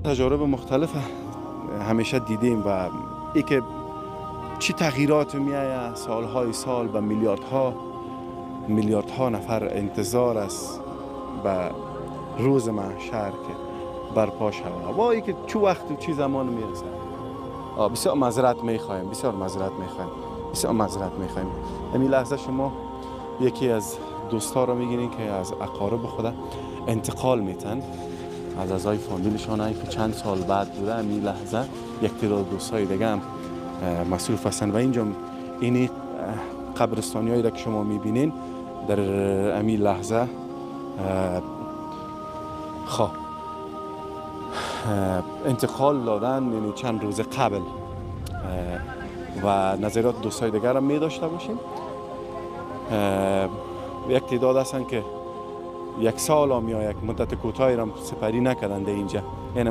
تجارب مختلف همیشه دیدیم و ای که چی تغییرات میآید سالهای سال به میلیاردها نفر انتظار است به روز محشر که برپا شود و ای که چه وقت و چه زمان میرسه. بسیار معذرت میخوایم، بسیار معذرت میخوایم. همین لحظه شما یکی از دوستا رو میگینین که از اقارب خود انتقال میتن، از اعضای فامیلشان هایی که چند سال بعد بوده. همین لحظه یک تعداد دوستای دیگه هم مصروف هستن و اینجا اینی قبرستانی هایی که شما میبینین در همین لحظه انتقال دادن، یعنی چند روز قبل و نظریات دوستای دیگر هم می داشته باشیم. یک تعداد هستن که یک سال هم یا یک مدت کوتاهی هم سپری نکردن در اینجا. یعنی